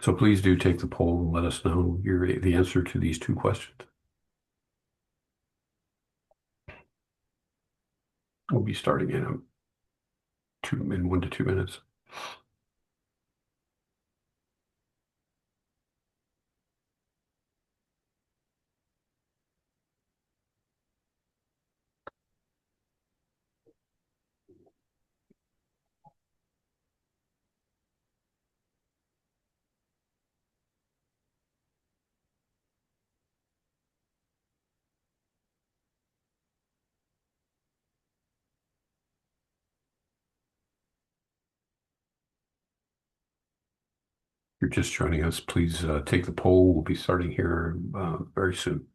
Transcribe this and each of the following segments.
So please do take the poll and let us know the answer to these two questions. We'll be starting in 1 to 2 minutes. If you're just joining us, please take the poll. We'll be starting here very soon.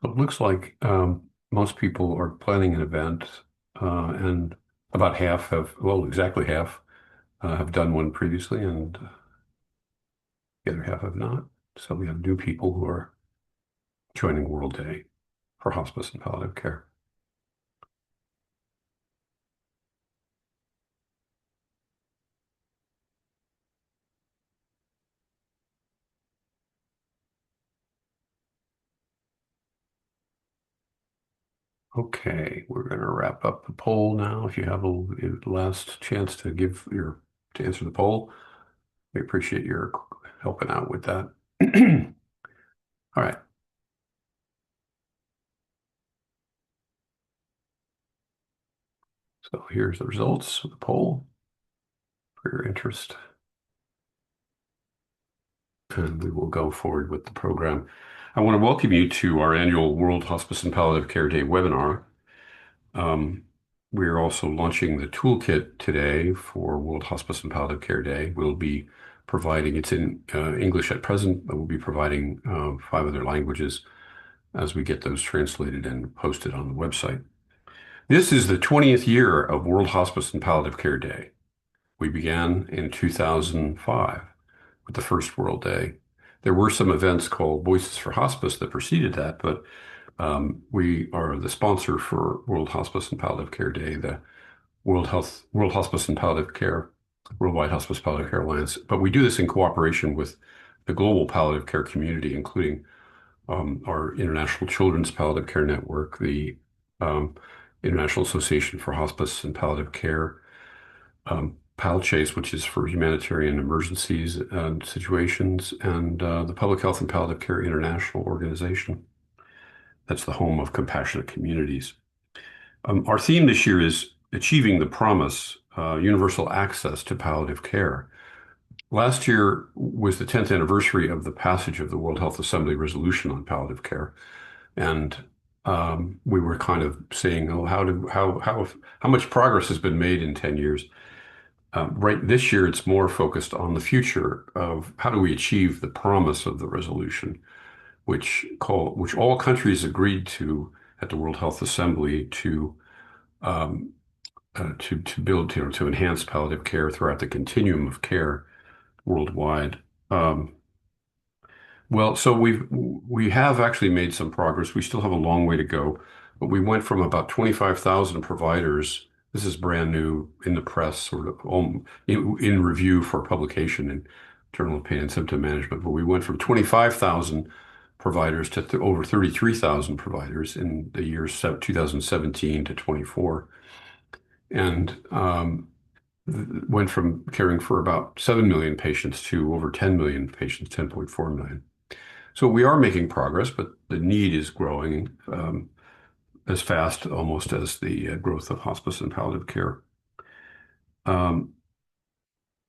So it looks like most people are planning an event, and about half have, well, exactly half have done one previously, and the other half have not. So we have new people who are joining World Day for Hospice and Palliative Care. Okay, we're going to wrap up the poll now. If you have a last chance to answer the poll, we appreciate your helping out with that. All right. So here's the results of the poll for your interest. And we will go forward with the program. I want to welcome you to our annual World Hospice and Palliative Care Day webinar. We're also launching the toolkit today for World Hospice and Palliative Care Day. We'll be providing, it's in English at present, but we'll be providing 5 other languages as we get those translated and posted on the website. This is the 20th year of World Hospice and Palliative Care Day. We began in 2005 with the first World Day. There were some events called Voices for Hospice that preceded that, but we are the sponsor for World Hospice and Palliative Care Day, the World Hospice and Palliative Care, Worldwide Hospice Palliative Care Alliance. But we do this in cooperation with the global palliative care community, including our International Children's Palliative Care Network, the International Association for Hospice and Palliative Care, PalChase, which is for humanitarian emergencies and situations, and the Public Health and Palliative Care International Organization. That's the home of compassionate communities. Our theme this year is achieving the promise, universal access to palliative care. Last year was the 10th anniversary of the passage of the World Health Assembly resolution on palliative care. And we were kind of saying, oh, how much progress has been made in 10 years? Right this year, it's more focused on the future of how do we achieve the promise of the resolution, which all countries agreed to at the World Health Assembly to build, to enhance palliative care throughout the continuum of care worldwide. Well, so we have actually made some progress. We still have a long way to go, but we went from about 25,000 providers. This is brand new in the press, sort of in review for publication in Journal of Pain and Symptom Management. But we went from 25,000 providers to over 33,000 providers in the years 2017 to 24, and went from caring for about 7 million patients to over 10 million patients, 10.4 million. So we are making progress, but the need is growing as fast almost as the growth of hospice and palliative care.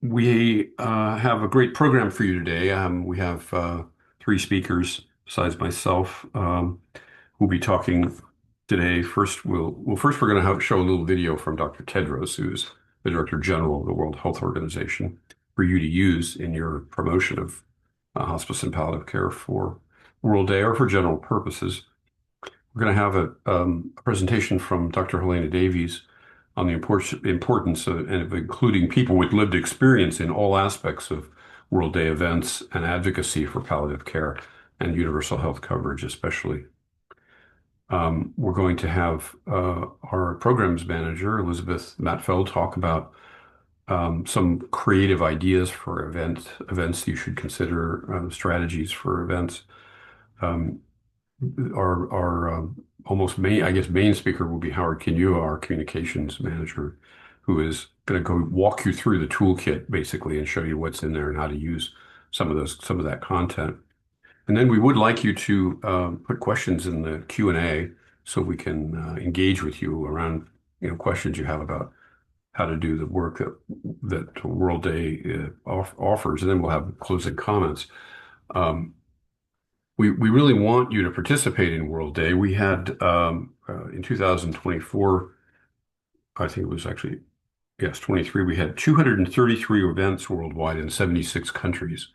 We have a great program for you today. We have 3 speakers besides myself who'll be talking today. First, we're going to show a little video from Dr. Tedros, who's the Director General of the World Health Organization. for you to use in your promotion of hospice and palliative care for World Day or for general purposes. We're going to have a presentation from Dr. Helena Davies on the importance of including people with lived experience in all aspects of World Day events and advocacy for palliative care and universal health coverage, especially. We're going to have our programs manager, Elizabeth Matfeld, talk about some creative ideas for events you should consider, strategies for events. Um, our almost main, I guess, main speaker will be Howard Kinua, our communications manager, who is going to go walk you through the toolkit basically and show you what's in there and how to use some of that content. And then we would like you to put questions in the Q&A so we can engage with you around questions you have about how to do the work that World Day offers, and then we'll have closing comments. We really want you to participate in World Day. We had in 2024, I think it was actually, yes, 23, we had 233 events worldwide in 76 countries.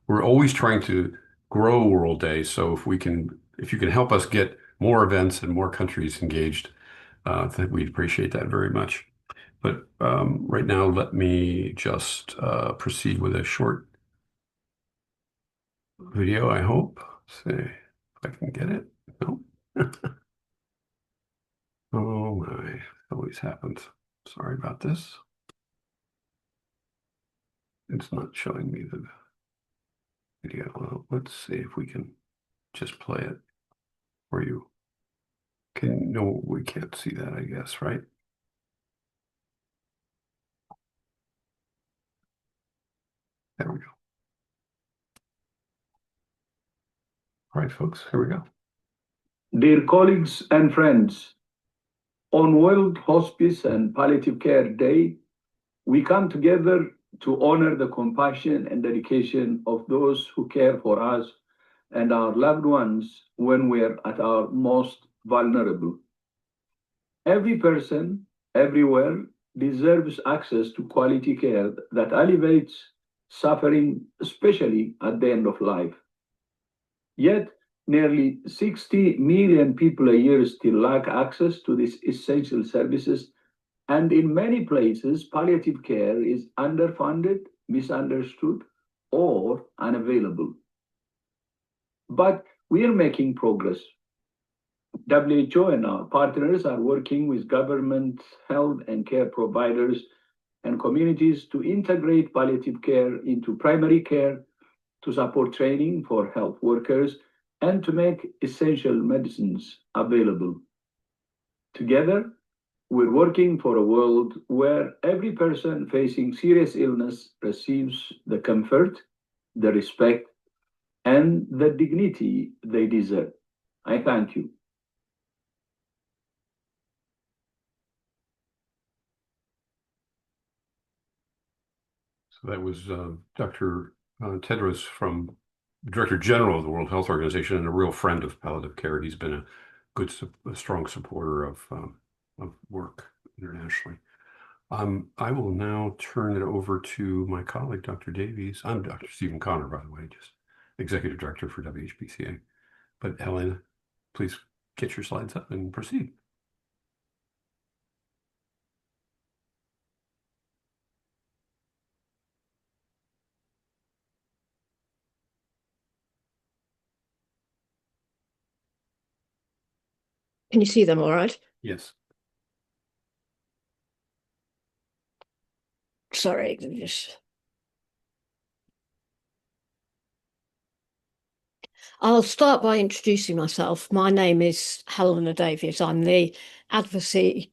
We're always trying to grow World Day, so if you can help us get more events and more countries engaged, then we'd appreciate that very much. But right now, let me just proceed with a short video, I hope. See if I can get it. No. Oh my, always happens. Sorry about this. It's not showing me the video. Well, let's see if we can just play it for you. No, we can't see that, I guess, right? There we go. All right, folks, here we go. Dear colleagues and friends, on World Hospice and Palliative Care Day, we come together to honor the compassion and dedication of those who care for us and our loved ones when we're at our most vulnerable. Every person, everywhere, deserves access to quality care that alleviates suffering, especially at the end of life. Yet, nearly 60 million people a year still lack access to these essential services, and in many places, palliative care is underfunded, misunderstood, or unavailable. But we are making progress. WHO and our partners are working with government, health and care providers, and communities to integrate palliative care into primary care, to support training for health workers, and to make essential medicines available. Together, we're working for a world where every person facing serious illness receives the comfort, the respect, and the dignity they deserve. I thank you. So that was Dr. Tedros, from Director General of the World Health Organization and a real friend of palliative care. He's been a strong supporter of work internationally. I will now turn it over to my colleague, Dr. Davies. I'm Dr. Stephen Connor, by the way, just Executive Director for WHPCA. But Helena, please get your slides up and proceed. Can you see them all right? Yes. Sorry, just... I'll start by introducing myself. My name is Helena Davies. I'm the advocacy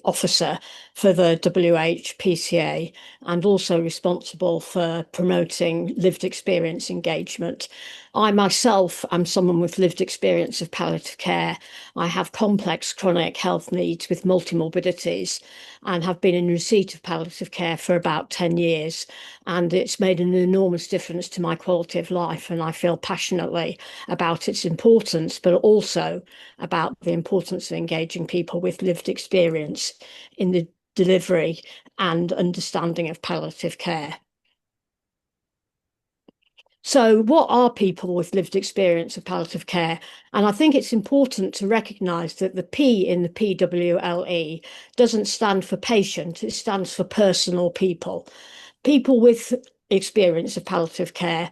officer for the WHPCA and also responsible for promoting lived experience engagement. I myself am someone with lived experience of palliative care. I have complex chronic health needs with multimorbidities and have been in receipt of palliative care for about 10 years. And it's made an enormous difference to my quality of life. And I feel passionately about its importance, but also about the importance of engaging people with lived experience in the delivery and understanding of palliative care. So, what are people with lived experience of palliative care? And I think it's important to recognise that the P in the PWLE doesn't stand for patient, it stands for person or people. People with experience of palliative care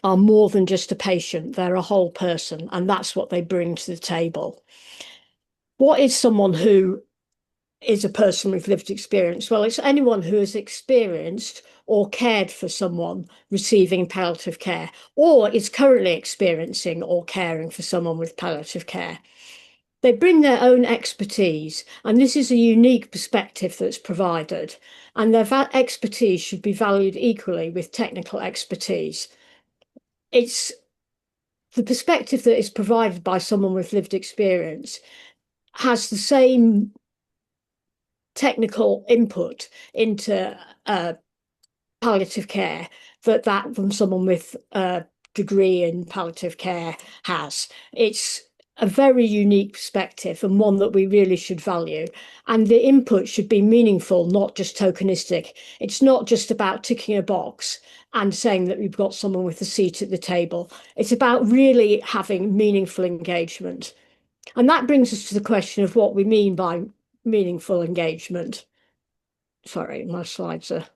are more than just a patient, they're a whole person, and that's what they bring to the table. What is someone who is a person with lived experience? Well, it's anyone who has experienced or cared for someone receiving palliative care, or is currently experiencing or caring for someone with palliative care. They bring their own expertise, and this is a unique perspective that's provided, and their expertise should be valued equally with technical expertise. It's the perspective that is provided by someone with lived experience has the same technical input into palliative care that from someone with a degree in palliative care has. It's a very unique perspective and one that we really should value. And the input should be meaningful, not just tokenistic. It's not just about ticking a box and saying that we've got someone with a seat at the table. It's about really having meaningful engagement. And that brings us to the question of what we mean by meaningful engagement. Sorry, my slides are.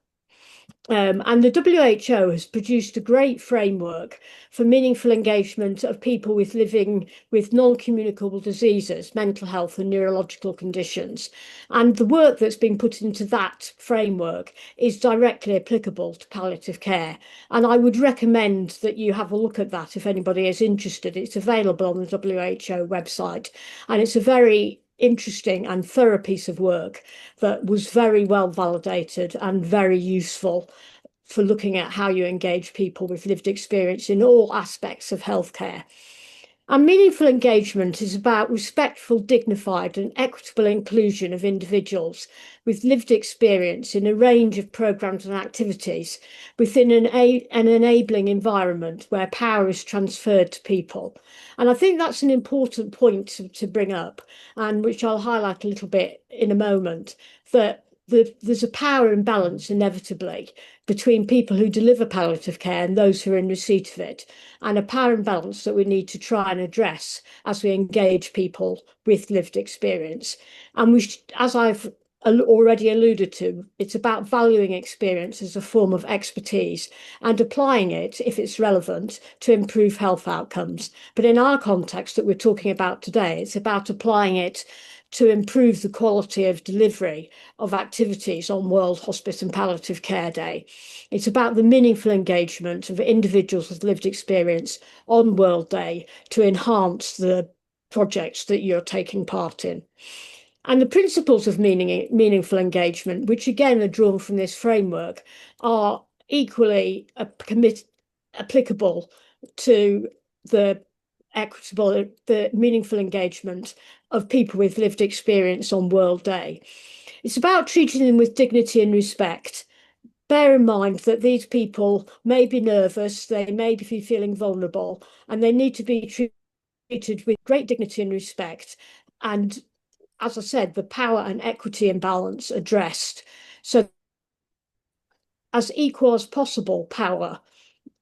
And the WHO has produced a great framework for meaningful engagement of people with living with non-communicable diseases, mental health and neurological conditions. And the work that's been put into that framework is directly applicable to palliative care. And I would recommend that you have a look at that if anybody is interested. It's available on the WHO website, and it's a very interesting and thorough piece of work that was very well validated and very useful for looking at how you engage people with lived experience in all aspects of healthcare. And meaningful engagement is about respectful, dignified and equitable inclusion of individuals with lived experience in a range of programmes and activities within an enabling environment where power is transferred to people. And I think that's an important point to bring up, and which I'll highlight a little bit in a moment, that there's a power imbalance inevitably between people who deliver palliative care and those who are in receipt of it, and a power imbalance that we need to try and address as we engage people with lived experience. And as I've already alluded to, it's about valuing experience as a form of expertise and applying it, if it's relevant, to improve health outcomes. But in our context that we're talking about today, it's about applying it to improve the quality of delivery of activities on World Hospice and Palliative Care Day. It's about the meaningful engagement of individuals with lived experience on World Day to enhance the projects that you're taking part in. And the principles of meaningful engagement, which again are drawn from this framework, are equally applicable to the meaningful engagement of people with lived experience on World Day. It's about treating them with dignity and respect. Bear in mind that these people may be nervous, they may be feeling vulnerable, and they need to be treated with great dignity and respect. And as I said, the power and equity imbalance addressed. So as equal as possible power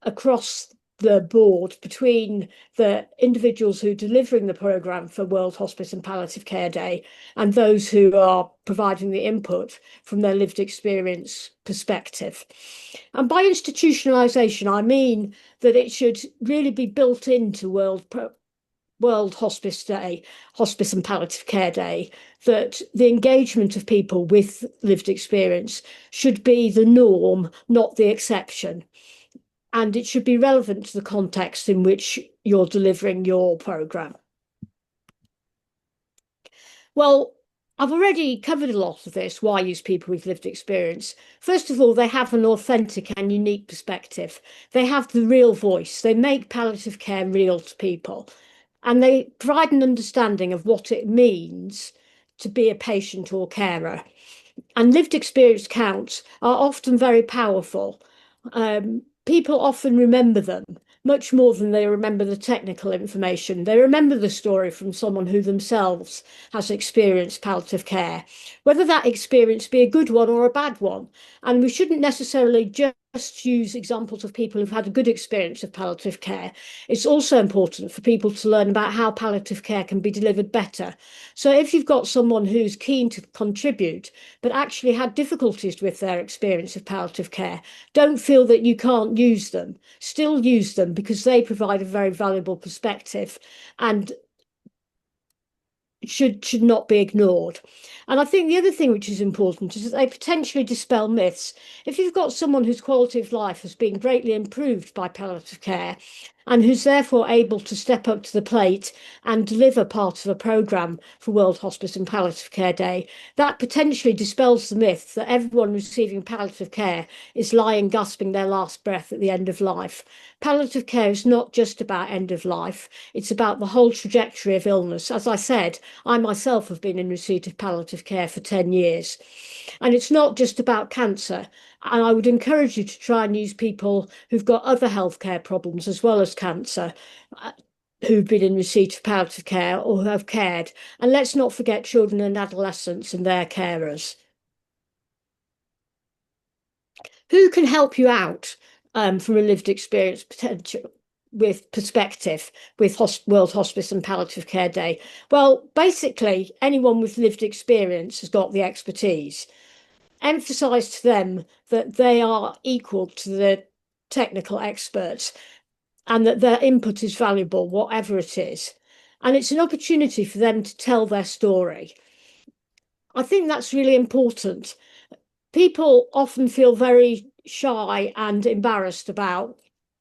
across the board between the individuals who are delivering the programme for World Hospice and Palliative Care Day and those who are providing the input from their lived experience perspective. And by institutionalisation, I mean that it should really be built into World Hospice Day, Hospice and Palliative Care Day, that the engagement of people with lived experience should be the norm, not the exception. And it should be relevant to the context in which you're delivering your programme. Well, I've already covered a lot of this. Why use people with lived experience? First of all, they have an authentic and unique perspective. They have the real voice. They make palliative care real to people. And they provide an understanding of what it means to be a patient or carer. And lived experience counts are often very powerful. People often remember them much more than they remember the technical information. They remember the story from someone who themselves has experienced palliative care, whether that experience be a good one or a bad one. And we shouldn't necessarily judge just use examples of people who've had a good experience of palliative care. It's also important for people to learn about how palliative care can be delivered better. So if you've got someone who's keen to contribute, but actually had difficulties with their experience of palliative care, don't feel that you can't use them. Still use them, because they provide a very valuable perspective and should not be ignored. And I think the other thing which is important is that they potentially dispel myths. If you've got someone whose quality of life has been greatly improved by palliative care and who's therefore able to step up to the plate and deliver part of a programme for World Hospice and Palliative Care Day, that potentially dispels the myth that everyone receiving palliative care is lying gasping their last breath at the end of life. Palliative care is not just about end of life, it's about the whole trajectory of illness. As I said, I myself have been in receipt of palliative care for 10 years. And it's not just about cancer. And I would encourage you to try and use people who've got other healthcare problems as well as cancer, who've been in receipt of palliative care or who have cared. And let's not forget children and adolescents and their carers. Who can help you out from a lived experience potential with perspective with World Hospice and Palliative Care Day? Well, basically, anyone with lived experience has got the expertise. Emphasise to them that they are equal to the technical experts and that their input is valuable, whatever it is. And it's an opportunity for them to tell their story. I think that's really important. People often feel very shy and embarrassed about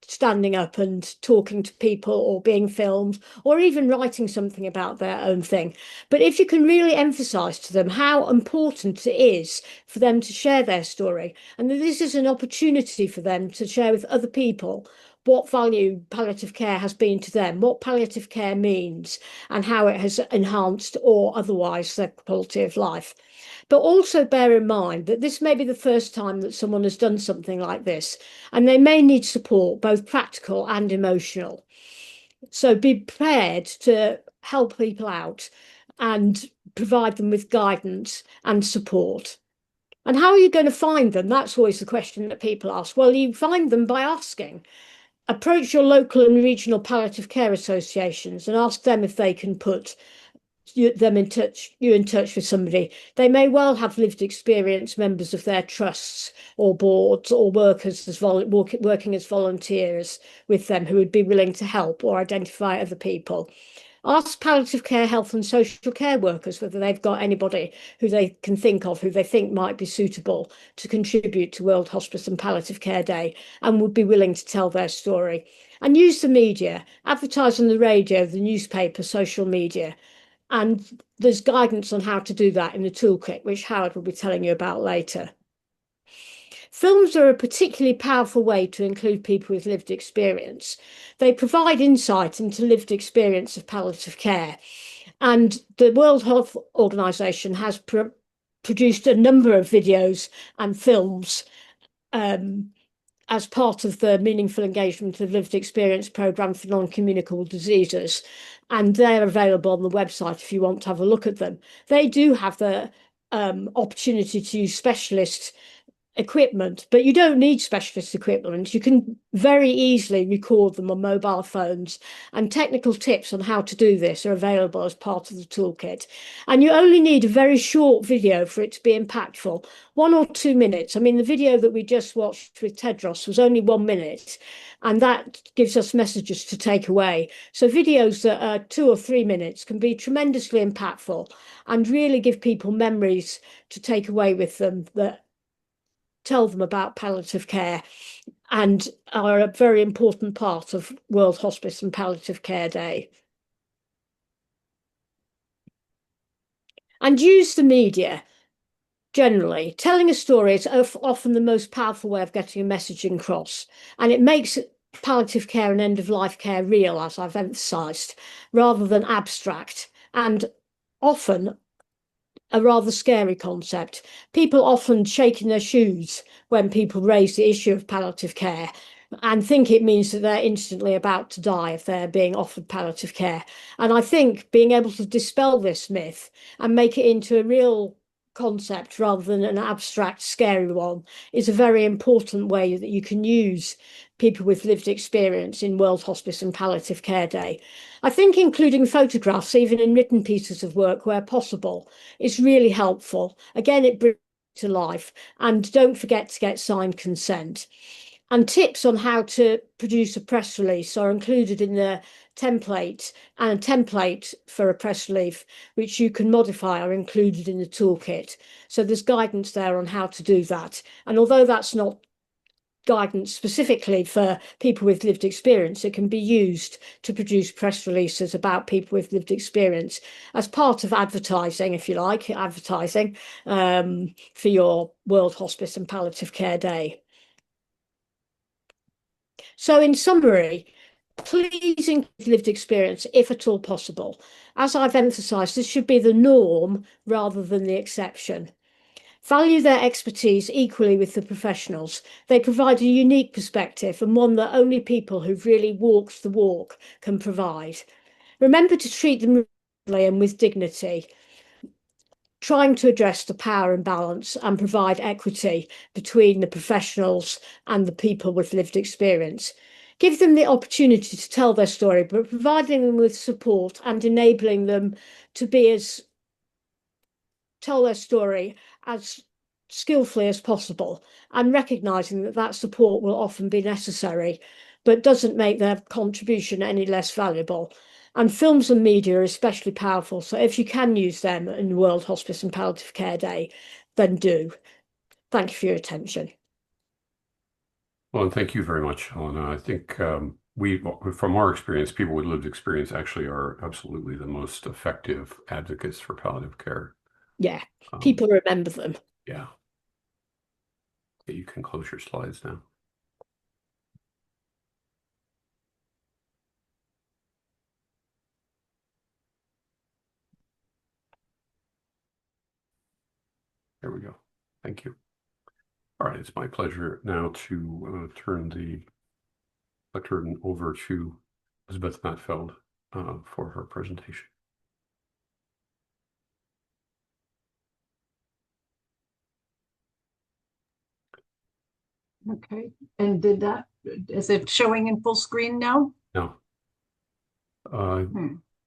standing up and talking to people or being filmed or even writing something about their own thing. But if you can really emphasize to them how important it is for them to share their story, and that this is an opportunity for them to share with other people what value palliative care has been to them, what palliative care means, and how it has enhanced or otherwise their quality of life. But also bear in mind that this may be the first time that someone has done something like this, and they may need support, both practical and emotional. So be prepared to help people out and provide them with guidance and support. And how are you going to find them? That's always the question that people ask. Well, you find them by asking. Approach your local and regional palliative care associations and ask them if they can put you in touch with somebody. They may well have lived experience members of their trusts or boards or workers working as volunteers with them who would be willing to help or identify other people. Ask palliative care, health and social care workers whether they've got anybody who they can think of, who they think might be suitable to contribute to World Hospice and Palliative Care Day and would be willing to tell their story. And use the media, advertise on the radio, the newspaper, social media. And there's guidance on how to do that in the toolkit, which Howard will be telling you about later. Films are a particularly powerful way to include people with lived experience. They provide insight into lived experience of palliative care. And the World Health Organization has produced a number of videos and films as part of the Meaningful Engagement of Lived Experience programme for non-communicable diseases. And they're available on the website if you want to have a look at them. They do have the opportunity to use specialist equipment, but you don't need specialist equipment. You can very easily record them on mobile phones, and technical tips on how to do this are available as part of the toolkit. And you only need a very short video for it to be impactful, 1 or 2 minutes. I mean, the video that we just watched with Tedros was only 1 minute, and that gives us messages to take away. So videos that are 2 or 3 minutes can be tremendously impactful and really give people memories to take away with them that tell them about palliative care and are a very important part of World Hospice and Palliative Care Day. And use the media generally. Telling a story is often the most powerful way of getting a message across, and it makes palliative care and end-of-life care real, as I've emphasised, rather than abstract, and often a rather scary concept. People often shake in their shoes when people raise the issue of palliative care and think it means that they're instantly about to die if they're being offered palliative care. And I think being able to dispel this myth and make it into a real concept rather than an abstract, scary one is a very important way that you can use people with lived experience in World Hospice and Palliative Care Day. I think including photographs, even in written pieces of work where possible, is really helpful. Again, it brings it to life. And don't forget to get signed consent. And tips on how to produce a press release are included in the template, and a template for a press release, which you can modify, are included in the toolkit. So there's guidance there on how to do that. And although that's not guidance specifically for people with lived experience, it can be used to produce press releases about people with lived experience as part of advertising, if you like, advertising for your World Hospice and Palliative Care Day. So in summary, please include lived experience if at all possible. As I've emphasised, this should be the norm rather than the exception. Value their expertise equally with the professionals. They provide a unique perspective and one that only people who've really walked the walk can provide. Remember to treat them respectfully and with dignity, trying to address the power imbalance and provide equity between the professionals and the people with lived experience. Give them the opportunity to tell their story, but providing them with support and enabling them to tell their story as skillfully as possible, and recognising that that support will often be necessary, but doesn't make their contribution any less valuable. And films and media are especially powerful, so if you can use them in World Hospice and Palliative Care Day, then do. Thank you for your attention. Well, and thank you very much, Helena. I think from our experience, people with lived experience actually are absolutely the most effective advocates for palliative care. Yeah, people remember them. Yeah. You can close your slides now. There we go. Thank you. All right, it's my pleasure now to turn the lectern over to Elizabeth Matfeld for her presentation. Okay, and is it showing in full screen now? No.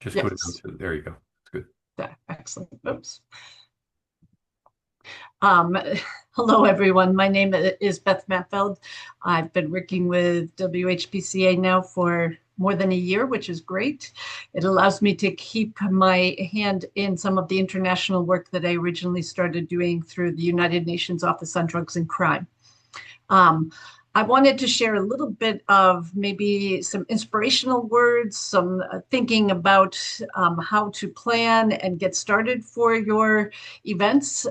Just Yes. go down to, there you go. That's good. Yeah, excellent. Oops. Hello, everyone. My name is Beth Matfeld. I've been working with WHPCA now for more than a year, which is great. It allows me to keep my hand in some of the international work that I originally started doing through the United Nations Office on Drugs and Crime. I wanted to share a little bit of maybe some inspirational words, some thinking about how to plan and get started for your events.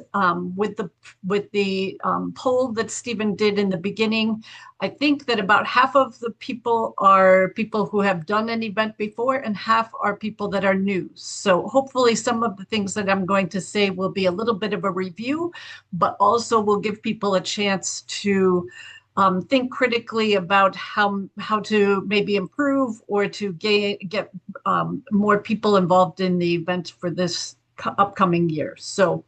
With the poll that Stephen did in the beginning, I think that about half of the people are people who have done an event before and half are people that are new. So hopefully some of the things that I'm going to say will be a little bit of a review, but also will give people a chance to think critically about how to maybe improve or to get more people involved in the event for this upcoming year. So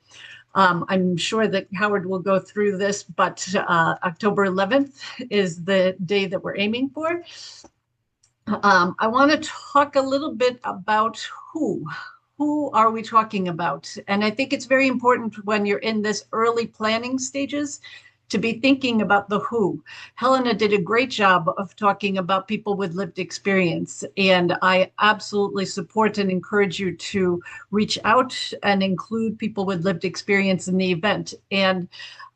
I'm sure that Howard will go through this, but October 11th is the day that we're aiming for. I want to talk a little bit about who are we talking about? And I think it's very important when you're in this early planning stages to be thinking about the who. Helena did a great job of talking about people with lived experience, and I absolutely support and encourage you to reach out and include people with lived experience in the event. And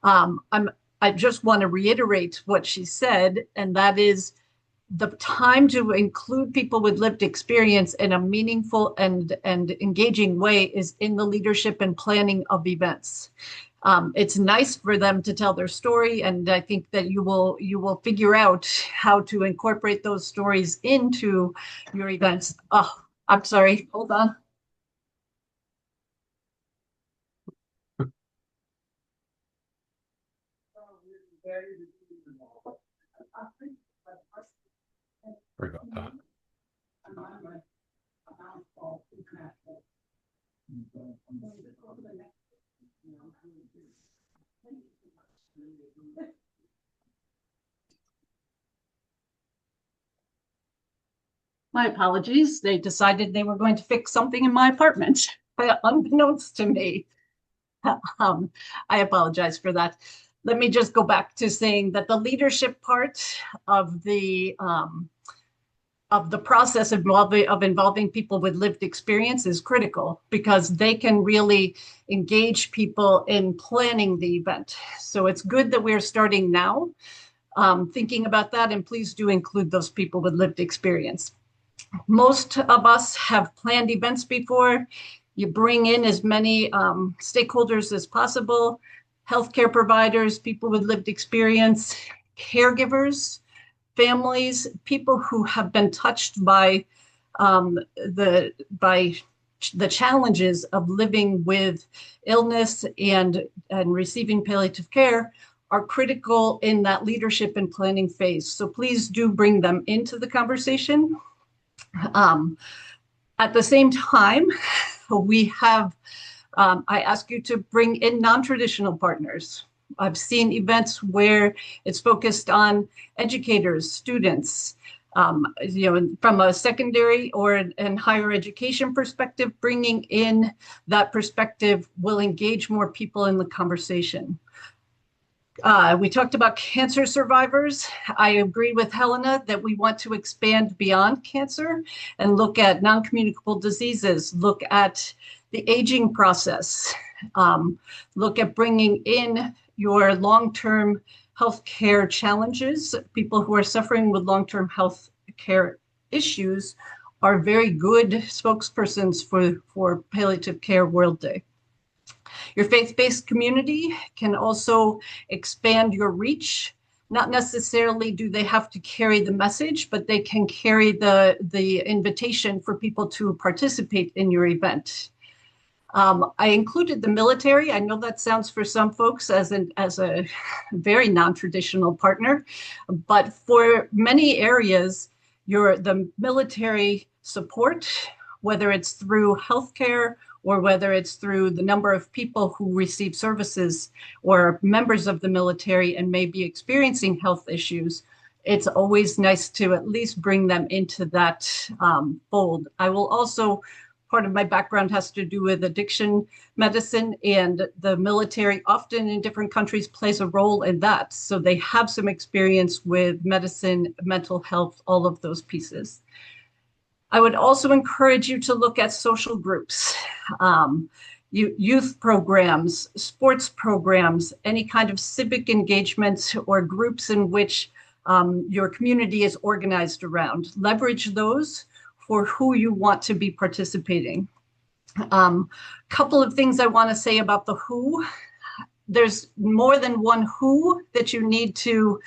I just want to reiterate what she said, and that is the time to include people with lived experience in a meaningful and engaging way is in the leadership and planning of events. It's nice for them to tell their story, and I think that you will figure out how to incorporate those stories into your events. Oh, I'm sorry. Hold on. Sorry about that. My apologies. They decided they were going to fix something in my apartment, unbeknownst to me. I apologize for that. Let me just go back to saying that the leadership part of the process of involving people with lived experience is critical, because they can really engage people in planning the event. So it's good that we're starting now thinking about that, and please do include those people with lived experience. Most of us have planned events before. You bring in as many stakeholders as possible: healthcare providers, people with lived experience, caregivers, families, people who have been touched by the challenges of living with illness and receiving palliative care are critical in that leadership and planning phase. So please do bring them into the conversation. At the same time, we have, I ask you to bring in non-traditional partners. I've seen events where it's focused on educators, students, from a secondary or and higher education perspective. Bringing in that perspective will engage more people in the conversation. We talked about cancer survivors. I agree with Helena that we want to expand beyond cancer and look at non-communicable diseases, look at the aging process, look at bringing in your long-term healthcare challenges. People who are suffering with long-term health care issues are very good spokespersons for Palliative Care World Day. Your faith-based community can also expand your reach. Not necessarily do they have to carry the message, but they can carry the invitation for people to participate in your event. I included the military. I know that sounds for some folks as a very non-traditional partner, but for many areas, the military support, whether it's through healthcare or whether it's through the number of people who receive services or members of the military and may be experiencing health issues, it's always nice to at least bring them into that fold. I will also, part of my background has to do with addiction medicine, and the military often in different countries plays a role in that. So they have some experience with medicine, mental health, all of those pieces. I would also encourage you to look at social groups, youth programs, sports programs, any kind of civic engagement or groups in which your community is organized around. Leverage those for who you want to be participating. Couple of things I want to say about the who. There's more than one who that you need to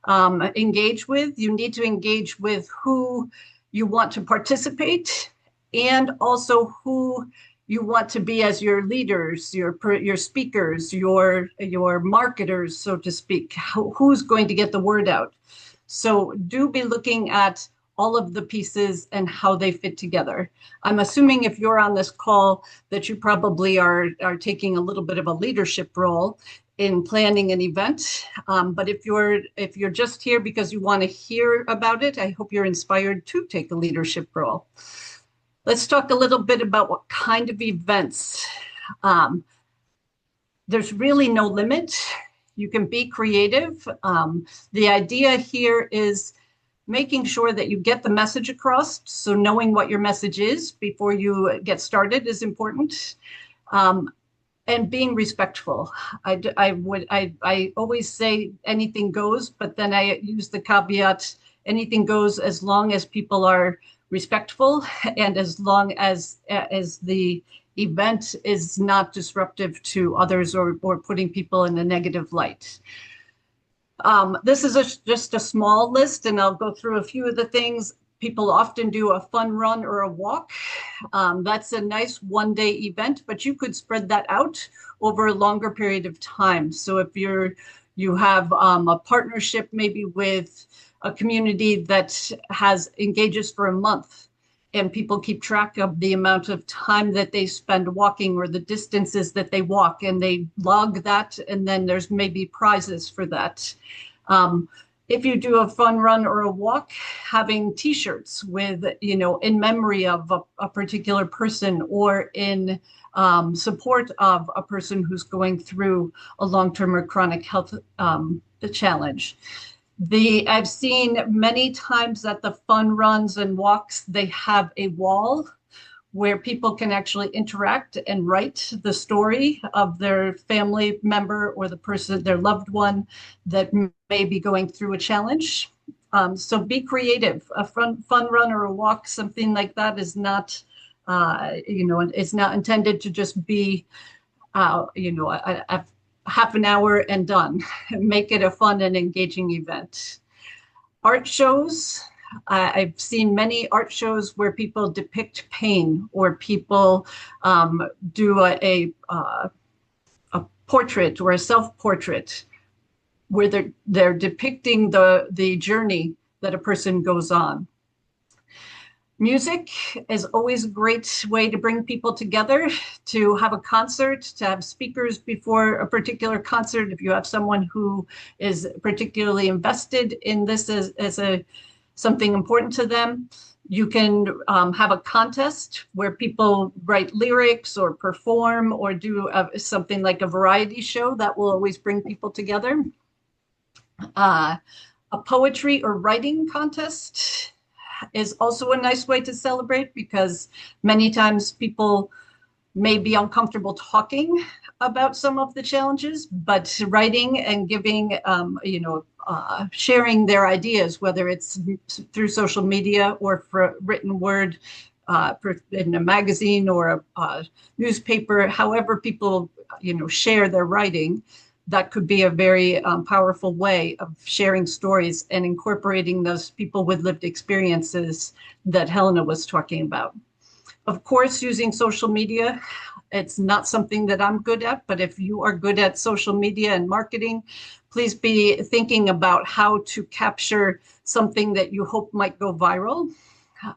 engage with. You need to engage with who you want to participate, and also who you want to be as your leaders, your speakers, your marketers, so to speak. Who's going to get the word out? So do be looking at all of the pieces and how they fit together. I'm assuming if you're on this call that you probably are taking a little bit of a leadership role in planning an event. But if you're just here because you want to hear about it, I hope you're inspired to take a leadership role. Let's talk a little bit about what kind of events. There's really no limit. You can be creative. The idea here is making sure that you get the message across. So knowing what your message is before you get started is important. And being respectful. I always say anything goes, but then I use the caveat, anything goes as long as people are respectful and as long as the event is not disruptive to others or putting people in a negative light. This is just a small list, and I'll go through a few of the things. People often do a fun run or a walk. That's a nice one-day event, but you could spread that out over a longer period of time. So if you have a partnership maybe with a community that engages for a month, and people keep track of the amount of time that they spend walking or the distances that they walk, and they log that, and then there's maybe prizes for that. If you do a fun run or a walk, having t-shirts with, in memory of a particular person, or in support of a person who's going through a long-term or chronic health challenge. I've seen many times at the fun runs and walks, they have a wall where people can actually interact and write the story of their family member or the person, their loved one, that may be going through a challenge. So be creative. A fun run or a walk, something like that, is not, it's not intended to just be, a half an hour and done. Make it a fun and engaging event. Art shows. I've seen many art shows where people depict pain, or people do a portrait or a self-portrait where they're depicting the journey that a person goes on. Music is always a great way to bring people together, to have a concert, to have speakers before a particular concert. If you have someone who is particularly invested in this as something important to them, you can have a contest where people write lyrics or perform or do something like a variety show that will always bring people together. A poetry or writing contest is also a nice way to celebrate, because many times people may be uncomfortable talking about some of the challenges, but writing and giving, sharing their ideas, whether it's through social media or for written word in a magazine or a newspaper, however people, share their writing, that could be a very powerful way of sharing stories and incorporating those people with lived experiences that Helena was talking about. Of course, using social media, it's not something that I'm good at, but if you are good at social media and marketing, please be thinking about how to capture something that you hope might go viral.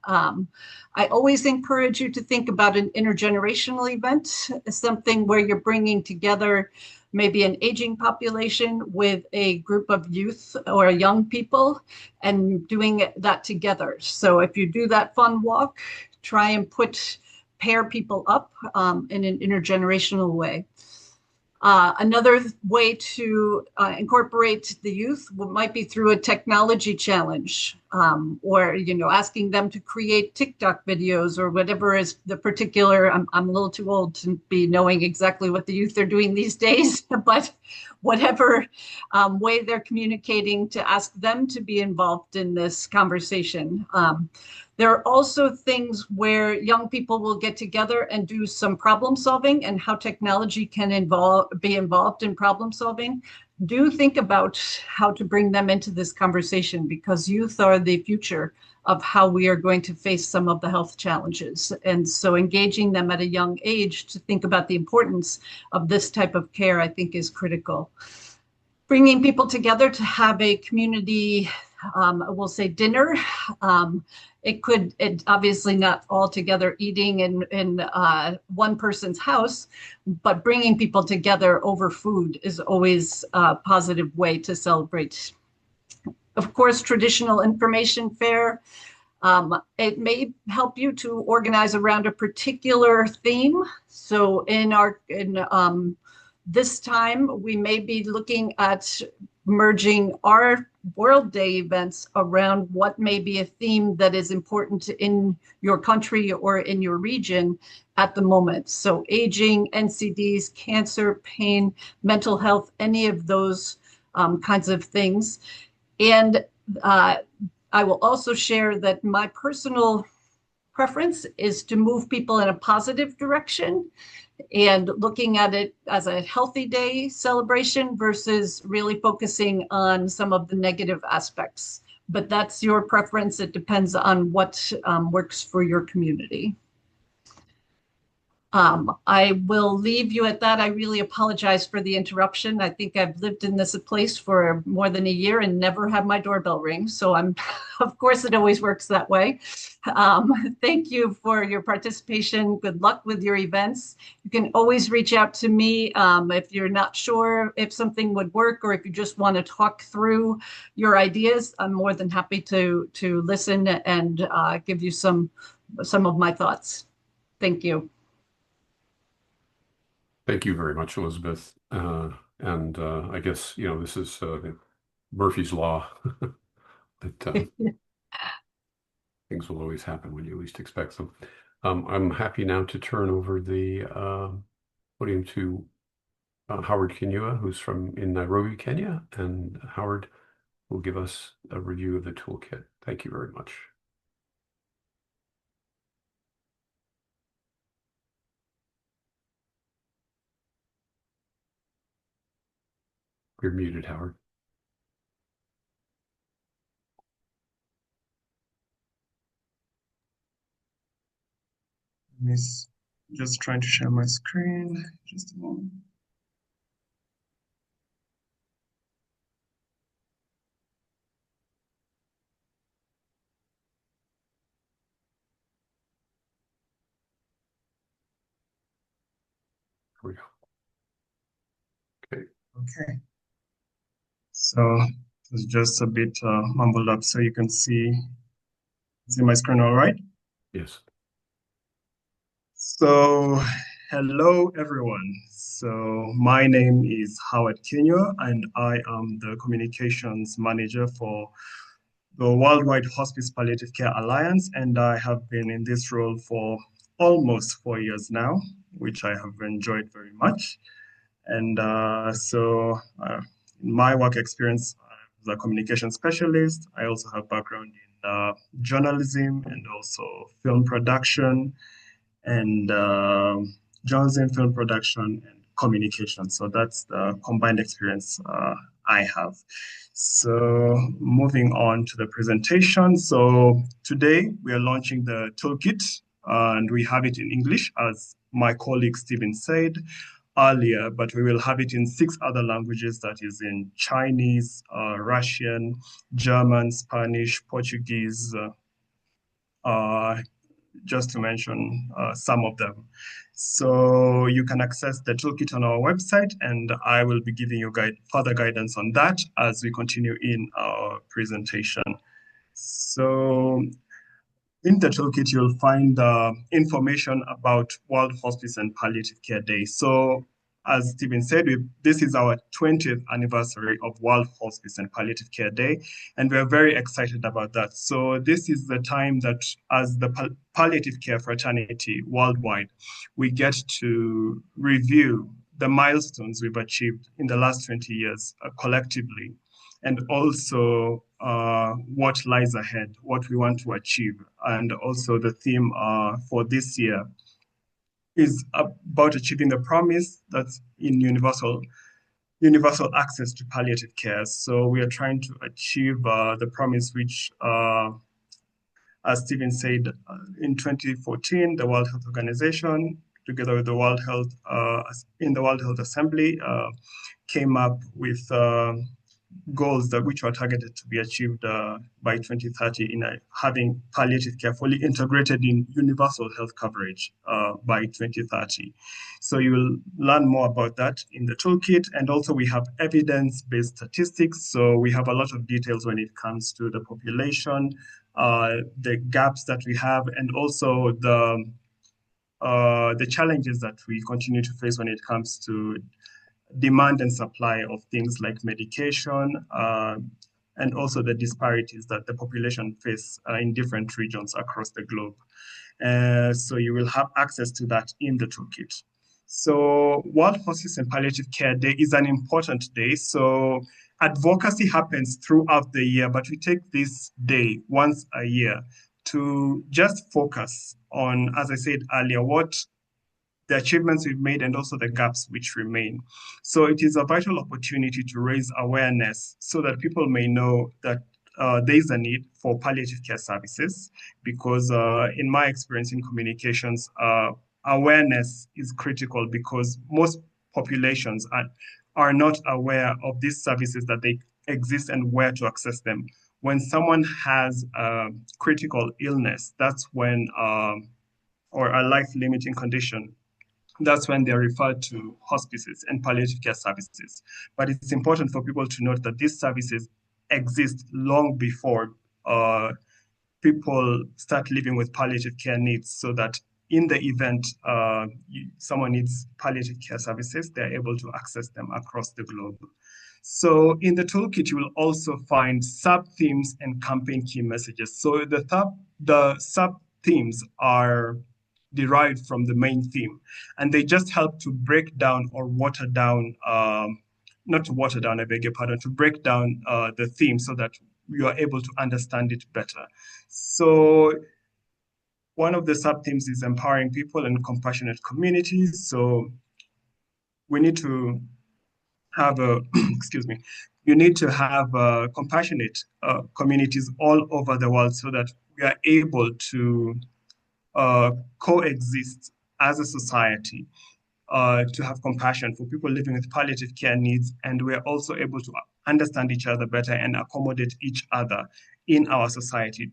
I always encourage you to think about an intergenerational event, something where you're bringing together maybe an aging population with a group of youth or young people, and doing that together. So if you do that fun walk, try and pair people up in an intergenerational way. Another way to incorporate the youth might be through a technology challenge, or asking them to create TikTok videos or whatever is the particular. I'm a little too old to be knowing exactly what the youth are doing these days, but whatever way they're communicating, to ask them to be involved in this conversation. There are also things where young people will get together and do some problem solving, and how technology can be involved in problem solving. Do think about how to bring them into this conversation, because youth are the future of how we are going to face some of the health challenges. And so engaging them at a young age to think about the importance of this type of care, I think, is critical. Bringing people together to have a community, we'll say dinner. It obviously not all together eating in one person's house, but bringing people together over food is always a positive way to celebrate. Of course, traditional information fair. It may help you to organize around a particular theme. So in this time, we may be looking at merging our World Day events around what may be a theme that is important in your country or in your region at the moment. So aging, NCDs, cancer, pain, mental health, any of those kinds of things. And I will also share that my personal preference is to move people in a positive direction, and looking at it as a healthy day celebration versus really focusing on some of the negative aspects. But that's your preference. It depends on what works for your community. I will leave you at that. I really apologize for the interruption. I think I've lived in this place for more than a year and never had my doorbell ring. So I'm, of course, it always works that way. Thank you for your participation. Good luck with your events. You can always reach out to me if you're not sure if something would work or if you just want to talk through your ideas. I'm more than happy to listen and give you some of my thoughts. Thank you. Thank you very much, Elizabeth. And I guess, this is Murphy's Law. that things will always happen when you least expect them. I'm happy now to turn over the podium to Howard Kinyua, who's in Nairobi, Kenya. And Howard will give us a review of the toolkit. Thank you very much. You're muted, Howard. Miss, just trying to share my screen. Just a moment. Here we go. Okay. Okay. So it's just a bit mumbled up, so you can see my screen all right? Yes. So hello, everyone. So my name is Howard Kinyua, and I am the communications manager for the Worldwide Hospice Palliative Care Alliance, and I have been in this role for almost 4 years now, which I have enjoyed very much. And in my work experience as a communication specialist, I also have background in journalism and also film production and film production and communication. So that's the combined experience I have. So moving on to the presentation. So today we are launching the toolkit and we have it in English, as my colleague Stephen said earlier, but we will have it in 6 other languages, that is in Chinese, Russian, German, Spanish, Portuguese, just to mention some of them. So you can access the toolkit on our website, and I will be giving you further guidance on that as we continue in our presentation. So in the toolkit, you'll find information about World Hospice and Palliative Care Day. So as Stephen said, this is our 20th anniversary of World Hospice and Palliative Care Day, and we're very excited about that. So this is the time that as the palliative care fraternity worldwide, we get to review the milestones we've achieved in the last 20 years collectively, and also what lies ahead, what we want to achieve. And also the theme for this year is about achieving the promise that's in universal access to palliative care. So we are trying to achieve the promise which, as Stephen said, in 2014, the World Health Organization, together with the World Health Assembly, came up with goals which were targeted to be achieved by 2030 in having palliative care fully integrated in universal health coverage by 2030. So you will learn more about that in the toolkit. And also we have evidence-based statistics. So we have a lot of details when it comes to the population, the gaps that we have, and also the challenges that we continue to face when it comes to demand and supply of things like medication, and also the disparities that the population face in different regions across the globe. So you will have access to that in the toolkit. So World Hospice and Palliative Care Day is an important day. So advocacy happens throughout the year, but we take this day once a year to just focus on, as I said earlier, what the achievements we've made and also the gaps which remain. So it is a vital opportunity to raise awareness so that people may know that there is a need for palliative care services, because in my experience in communications, awareness is critical because most populations are not aware of these services, that they exist and where to access them. When someone has a critical illness, that's when, or a life-limiting condition, that's when they're referred to hospices and palliative care services. But it's important for people to note that these services exist long before people start living with palliative care needs, so that in the event someone needs palliative care services, they're able to access them across the globe. So in the toolkit, you will also find sub-themes and campaign key messages. So the sub-themes are derived from the main theme, and they just help to break down or water down, not to water down, I beg your pardon, to break down the theme so that you are able to understand it better. So one of the sub-themes is empowering people and compassionate communities. So we need to have a, excuse me, you need to have compassionate communities all over the world so that we are able to coexist as a society, to have compassion for people living with palliative care needs, and we're also able to understand each other better and accommodate each other in our society,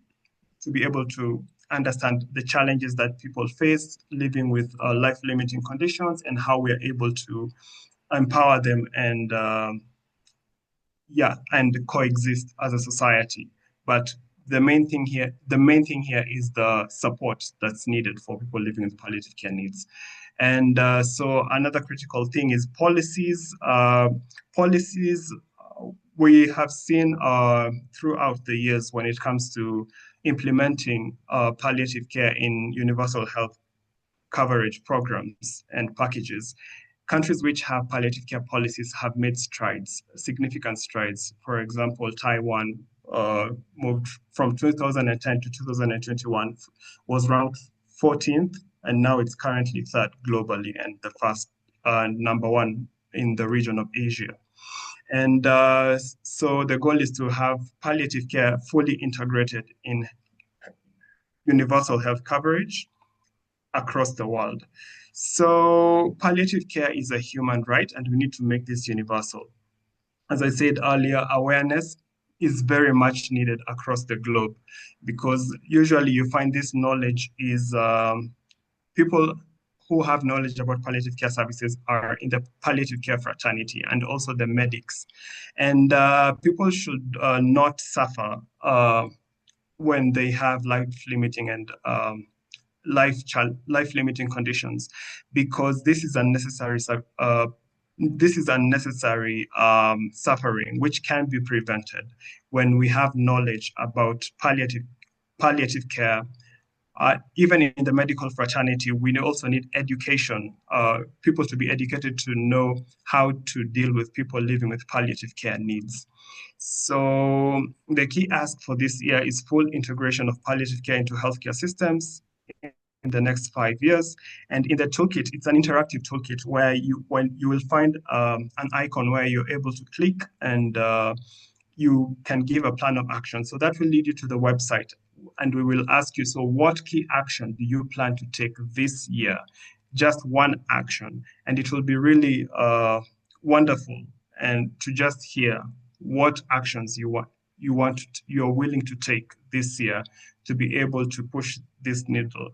to be able to understand the challenges that people face living with life-limiting conditions and how we are able to empower them and and coexist as a society. But the main thing here is the support that's needed for people living with palliative care needs. And so another critical thing is policies. Policies we have seen throughout the years when it comes to implementing palliative care in universal health coverage programs and packages. Countries which have palliative care policies have made strides, significant strides. For example, Taiwan moved from 2010 to 2021, was ranked 14th, and now it's currently third globally and the first number one in the region of Asia. And so the goal is to have palliative care fully integrated in universal health coverage across the world. So palliative care is a human right, and we need to make this universal. As I said earlier, awareness is very much needed across the globe, because usually you find this knowledge is people who have knowledge about palliative care services are in the palliative care fraternity and also the medics. And people should not suffer when they have life-limiting and life-limiting conditions, because this is unnecessary suffering, which can be prevented when we have knowledge about palliative care. Even in the medical fraternity, we also need education, people to be educated to know how to deal with people living with palliative care needs. So the key ask for this year is full integration of palliative care into healthcare systems in the next 5 years. And in the toolkit, it's an interactive toolkit where you will find an icon where you're able to click and you can give a plan of action. So that will lead you to the website, and we will ask you, so what key action do you plan to take this year? Just one action. And it will be really wonderful and to just hear what actions you're willing to take this year to be able to push this needle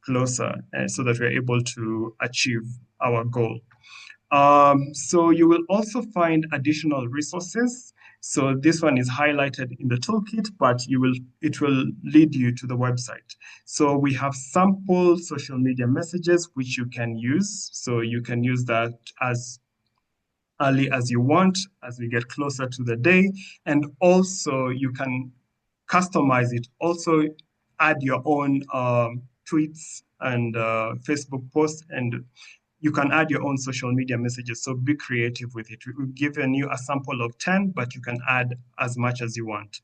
closer, so that we're able to achieve our goal. So you will also find additional resources. So this one is highlighted in the toolkit, but it will lead you to the website. So we have sample social media messages which you can use. So you can use that as early as you want, as we get closer to the day. And also you can customize it. Also add your own tweets and Facebook posts, and you can add your own social media messages. So be creative with it. We've given you a sample of 10, but you can add as much as you want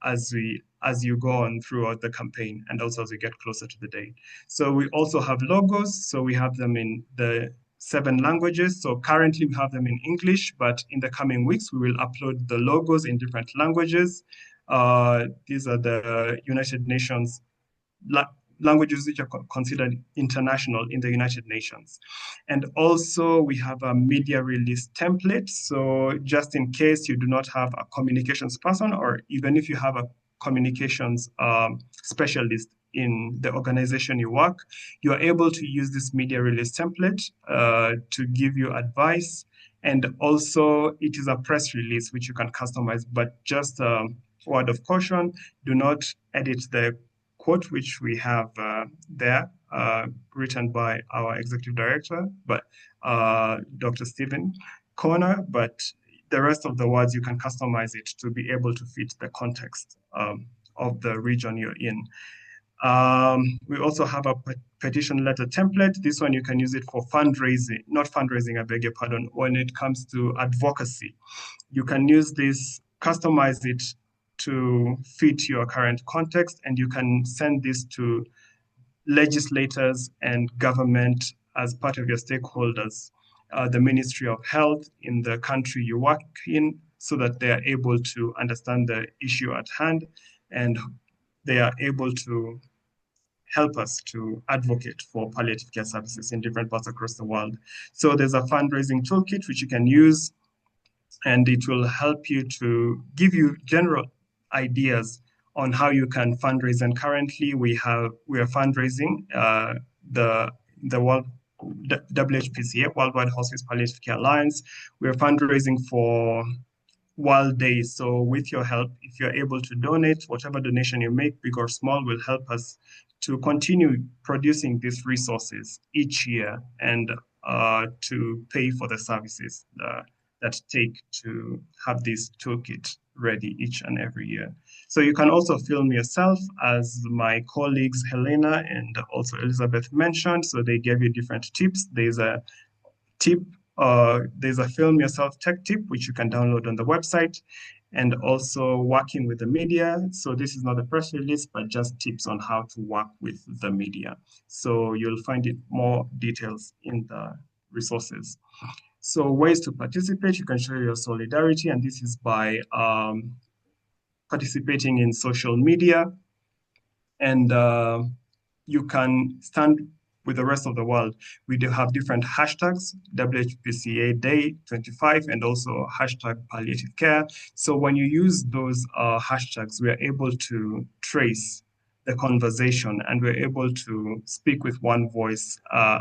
as you go on throughout the campaign, and also as we get closer to the day. So we also have logos. So we have them in the 7 languages. So currently we have them in English, but in the coming weeks, we will upload the logos in different languages. These are the United Nations languages which are considered international in the United Nations. And also we have a media release template. So just in case you do not have a communications person, or even if you have a communications specialist in the organization you work, you are able to use this media release template to give you advice. And also it is a press release which you can customize, but just a word of caution, do not edit the quote which we have there, written by our executive director, but Dr. Stephen Corner, but the rest of the words you can customize it to be able to fit the context of the region you're in. We also have a petition letter template. This one you can use it for fundraising, not fundraising, I beg your pardon, when it comes to advocacy. You can use this, customize it to fit your current context, and you can send this to legislators and government as part of your stakeholders, the Ministry of Health in the country you work in, so that they are able to understand the issue at hand and they are able to help us to advocate for palliative care services in different parts across the world. So there's a fundraising toolkit which you can use, and it will help you to give you general ideas on how you can fundraise. And currently we are fundraising the World WHPCA, Worldwide Hospice Palliative Care Alliance. We are fundraising for World Day. So with your help, if you're able to donate, whatever donation you make, big or small, will help us to continue producing these resources each year and to pay for the services that take to have this toolkit ready each and every year. So you can also film yourself, as my colleagues Helena and also Elizabeth mentioned. So they gave you different tips. There's a tip, there's a film yourself tech tip, which you can download on the website, and also working with the media. So this is not a press release, but just tips on how to work with the media. So you'll find it more details in the resources. So ways to participate, you can show your solidarity, and this is by participating in social media, and you can stand with the rest of the world. We do have different hashtags, WHPCA Day 25, and also hashtag palliative care. So when you use those hashtags, we are able to trace the conversation, and we're able to speak with one voice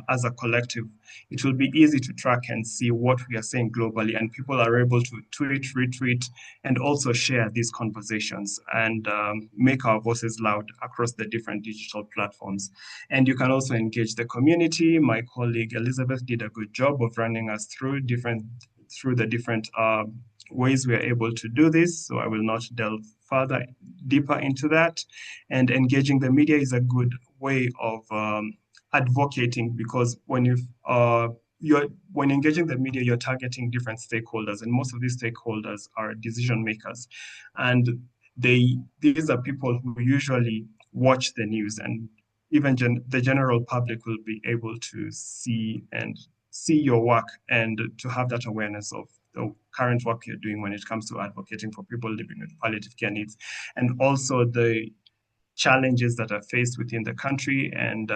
as a collective. It will be easy to track and see what we are saying globally, and people are able to tweet, retweet, and also share these conversations and make our voices loud across the different digital platforms. And you can also engage the community. My colleague Elizabeth did a good job of running us through the different ways we are able to do this. So I will not delve further deeper into that. And engaging the media is a good way of advocating, because when when engaging the media, you're targeting different stakeholders, and most of these stakeholders are decision makers, and these are people who usually watch the news, and even the general public will be able to see your work and to have that awareness of the current work you're doing when it comes to advocating for people living with palliative care needs, and also the challenges that are faced within the country. And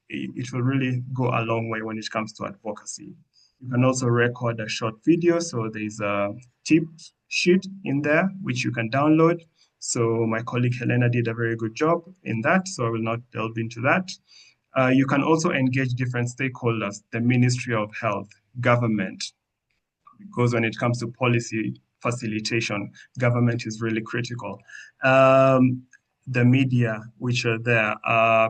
it will really go a long way when it comes to advocacy. You can also record a short video. So there's a tip sheet in there, which you can download. So my colleague Helena did a very good job in that, so I will not delve into that. You can also engage different stakeholders, the Ministry of Health, government, because when it comes to policy facilitation, government is really critical. The media, which are there,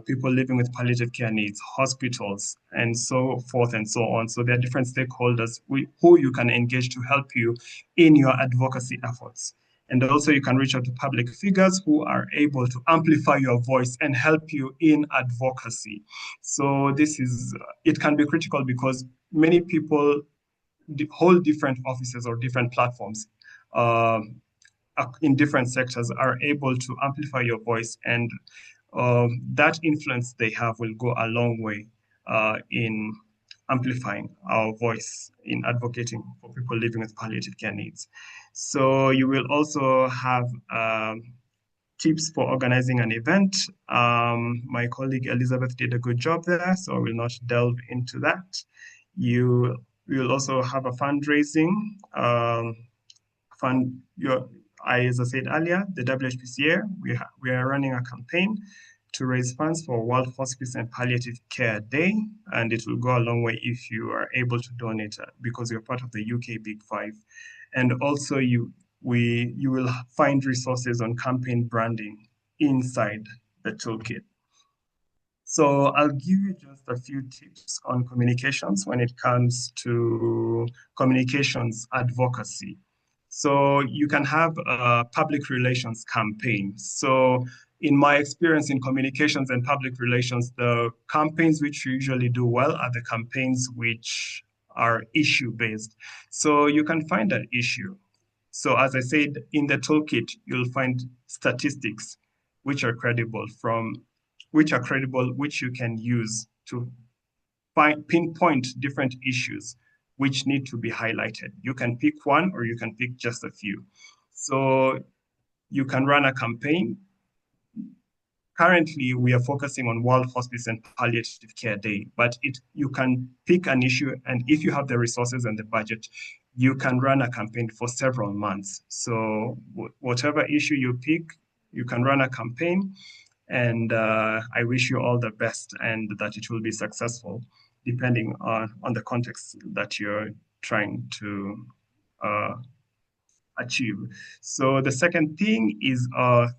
people living with palliative care needs, hospitals, and so forth and so on. So there are different stakeholders who you can engage to help you in your advocacy efforts. And also you can reach out to public figures who are able to amplify your voice and help you in advocacy. So it can be critical because many people hold different offices or different platforms in different sectors, are able to amplify your voice, and that influence they have will go a long way in amplifying our voice in advocating for people living with palliative care needs. So you will also have tips for organizing an event. My colleague Elizabeth did a good job there, so I will not delve into that. You will also have a fundraising fund. As I said earlier, the WHPCA, we are running a campaign to raise funds for World Hospice and Palliative Care Day, and it will go a long way if you are able to donate because you're part of the UK Big Five. And also you will find resources on campaign branding inside the toolkit. So I'll give you just a few tips on communications when it comes to communications advocacy. So you can have a public relations campaign. So in my experience in communications and public relations, the campaigns which usually do well are the campaigns which are issue-based. So you can find an issue. So as I said, in the toolkit, you'll find statistics which are credible, which you can use to pinpoint different issues which need to be highlighted. You can pick one or you can pick just a few. So you can run a campaign. Currently, we are focusing on World Hospice and Palliative Care Day, but you can pick an issue, and if you have the resources and the budget, you can run a campaign for several months. So whatever issue you pick, you can run a campaign, and I wish you all the best and that it will be successful, depending on the context that you're trying to achieve. So the second thing is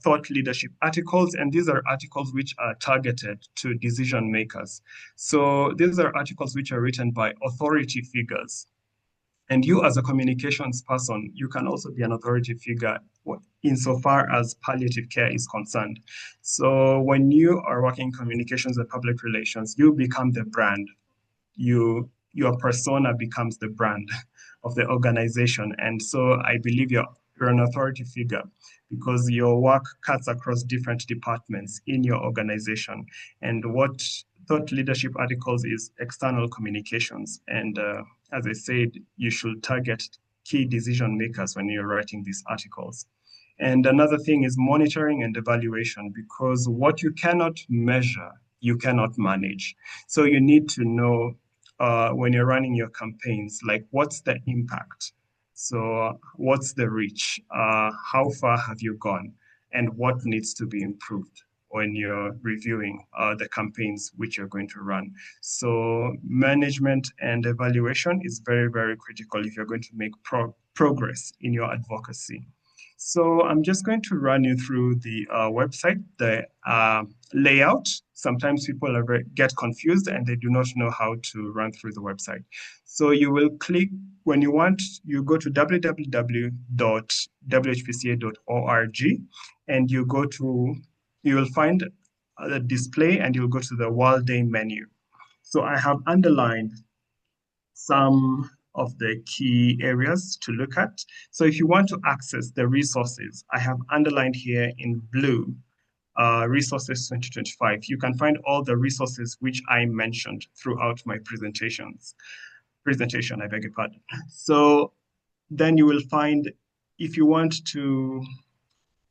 thought leadership articles, and these are articles which are targeted to decision makers. So these are articles which are written by authority figures. And you as a communications person, you can also be an authority figure insofar as palliative care is concerned. So when you are working in communications and public relations, you become the brand. Your persona becomes the brand of the organization. And so I believe you're an authority figure because your work cuts across different departments in your organization. And what thought leadership articles is external communications. And as I said, you should target key decision makers when you're writing these articles. And another thing is monitoring and evaluation, because what you cannot measure, you cannot manage. So you need to know when you're running your campaigns, like what's the impact? So what's the reach? How far have you gone? And what needs to be improved when you're reviewing the campaigns which you're going to run. So management and evaluation is very, very critical if you're going to make progress in your advocacy. So I'm just going to run you through the website, the layout. Sometimes people get confused and they do not know how to run through the website. So you will click, when you want, you go to www.whpca.org and you will find the display and you'll go to the World Day menu. So I have underlined some of the key areas to look at. So if you want to access the resources, I have underlined here in blue, Resources 2025. You can find all the resources which I mentioned throughout my presentation, I beg your pardon. So then you will find, if you want to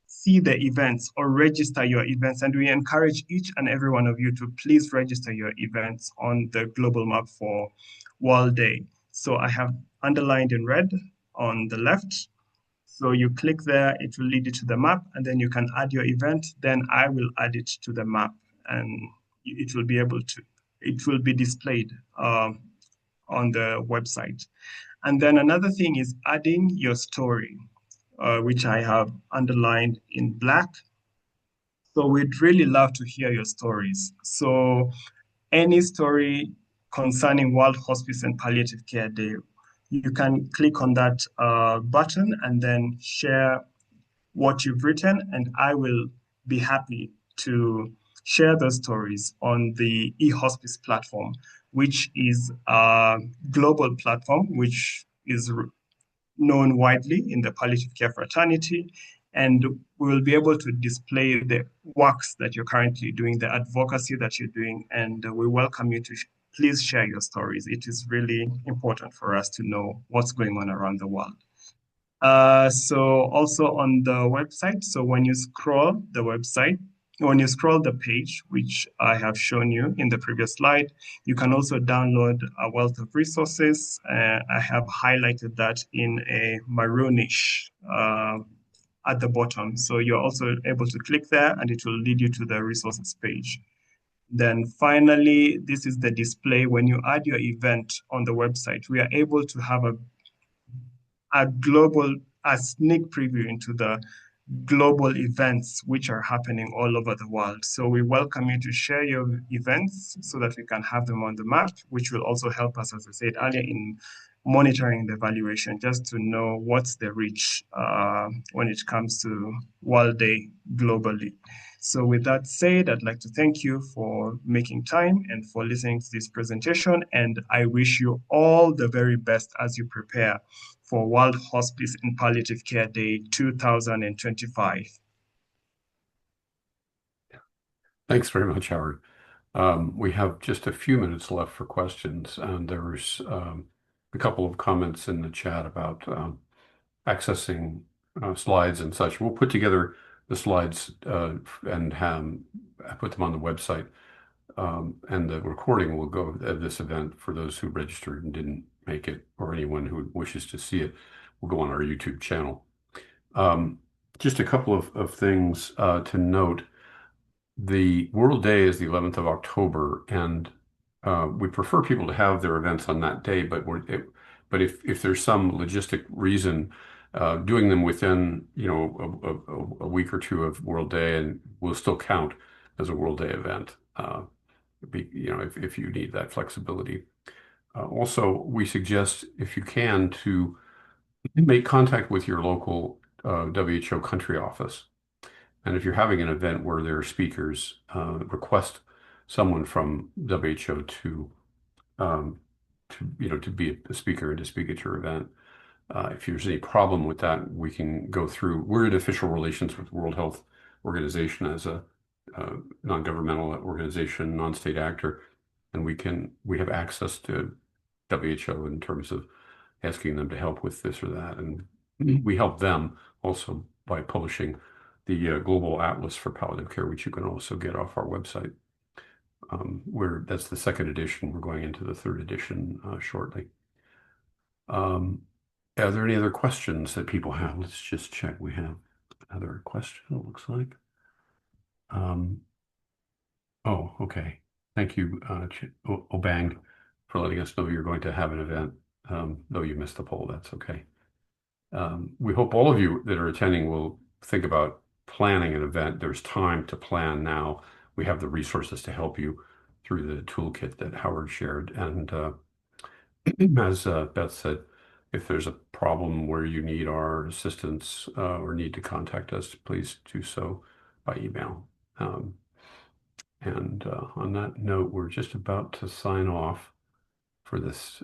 see the events or register your events, and we encourage each and every one of you to please register your events on the global map for World Day. So I have underlined in red on the left. So you click there, it will lead you to the map, and then you can add your event. Then I will add it to the map, and it will be displayed on the website. And then another thing is adding your story, which I have underlined in black. So we'd really love to hear your stories. So any story concerning World Hospice and Palliative Care Day, you can click on that button and then share what you've written, and I will be happy to share those stories on the eHospice platform, which is a global platform which is known widely in the palliative care fraternity. And we will be able to display the works that you're currently doing, the advocacy that you're doing, and we welcome you to please share your stories. It is really important for us to know what's going on around the world. So also on the website, so when you scroll the website, when you scroll the page, which I have shown you in the previous slide, you can also download a wealth of resources. I have highlighted that in a maroonish at the bottom. So you're also able to click there and it will lead you to the resources page. Then finally, this is the display. When you add your event on the website, we are able to have a sneak preview into the global events which are happening all over the world. So we welcome you to share your events so that we can have them on the map, which will also help us, as I said earlier, in monitoring the evaluation, just to know what's the reach when it comes to World Day globally. So with that said, I'd like to thank you for making time and for listening to this presentation. And I wish you all the very best as you prepare for World Hospice and Palliative Care Day 2025. Thanks very much, Howard. We have just a few minutes left for questions, and there's a couple of comments in the chat about accessing slides and such. We'll put together the slides and put them on the website, and the recording will go of this event for those who registered and didn't make it, or anyone who wishes to see it will go on our YouTube channel. Just a couple of things to note. The World Day is the 11th of October, and we prefer people to have their events on that day, but if there's some logistic reason, doing them within, a week or two of World Day and will still count as a World Day event, if you need that flexibility. Also, we suggest, if you can, to make contact with your local WHO country office. And if you're having an event where there are speakers, request someone from WHO to be a speaker and to speak at your event. If there's any problem with that, we can go through. We're in official relations with the World Health Organization as a non-governmental organization, non-state actor, and we have access to WHO in terms of asking them to help with this or that, and we help them also by publishing the Global Atlas for Palliative Care, which you can also get off our website. That's the second edition. We're going into the third edition shortly. Are there any other questions that people have? Let's just check. We have another question, it looks like. Oh, okay. Thank you, Obang, for letting us know you're going to have an event. Though you missed the poll, that's okay. We hope all of you that are attending will think about planning an event. There's time to plan now. We have the resources to help you through the toolkit that Howard shared. And as Beth said, if there's a problem where you need our assistance or need to contact us, please do so by email. And on that note, we're just about to sign off for this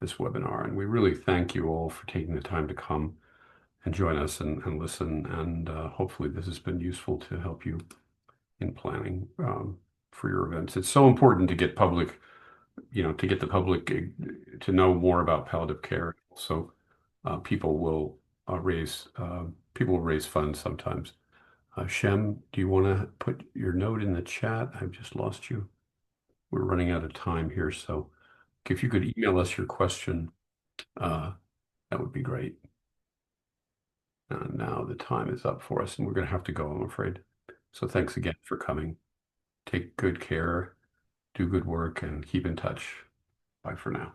webinar. And we really thank you all for taking the time to come and join us and listen. And hopefully this has been useful to help you in planning for your events. It's so important to get public, to get the public to know more about palliative care. So people will raise funds sometimes. Shem, do you want to put your note in the chat? I've just lost you. We're running out of time here, so if you could email us your question, that would be great. And now the time is up for us, and we're going to have to go, I'm afraid. So thanks again for coming. Take good care, do good work, and keep in touch. Bye for now.